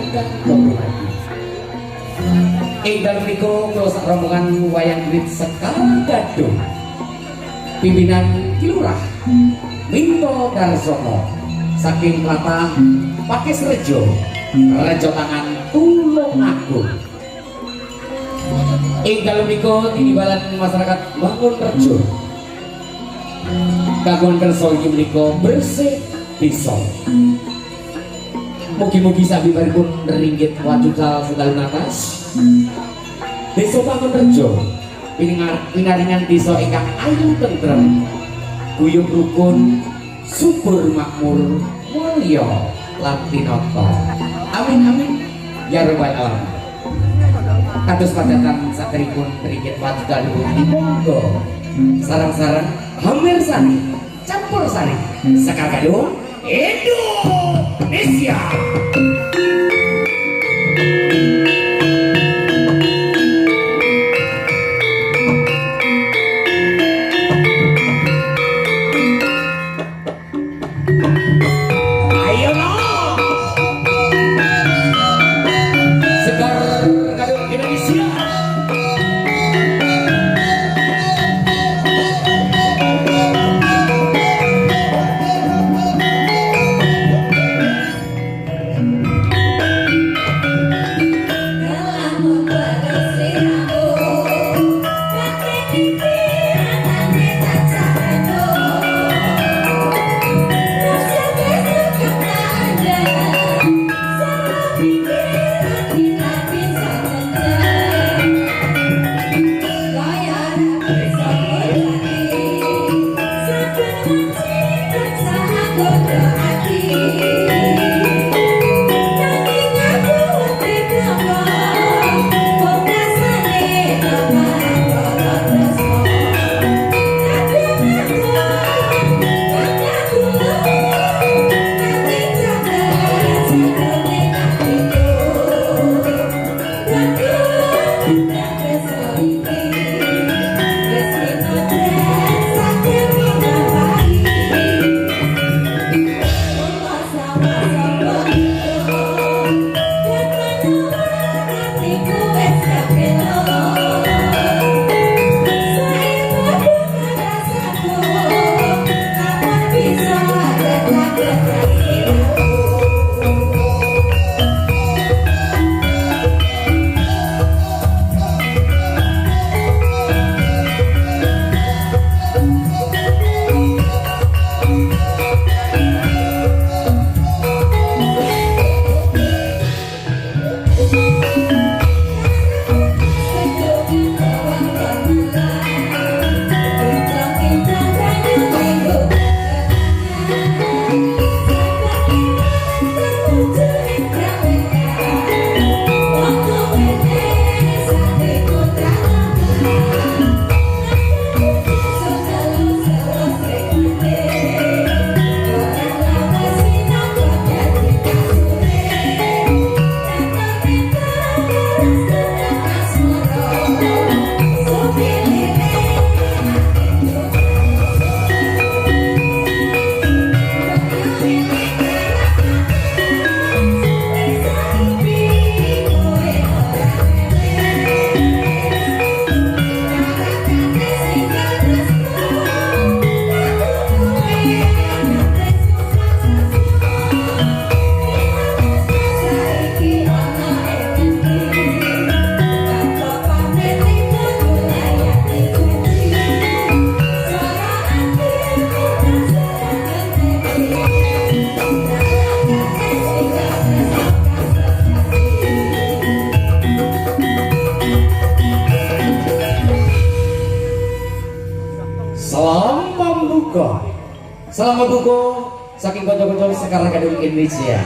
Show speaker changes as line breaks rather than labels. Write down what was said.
ingkang loro lagi. Ing dalem niku kula sak rombongan wayang wit Sekar Gadung. Pimpinan Kilurah Minto Darsono saking Tlatah Pakis Rejo, Rejo Tangan Tulung Agung. Ing dalem niku tinibalan masyarakat Bangun Rejo. Kagungan kersa iki menika bersih desa. Mugi-mugi sabibaripun ringgit wacucal sedalun atas. Desa Bangun Rejo pinaringan desa ingkang ayu tentrem, guyub rukun, subur makmur, mulya lan tinata. Amin amin ya rabbal alamin. Kados padatan saderipun ringgit wacucal monggo sarang-sarang hampir sari campur sari Sekar Gadung Indonesia. Ayo no Sekar Gadung Indonesia. Salam pambuka saking kanca-kanca Sekar Gadung Indonesia.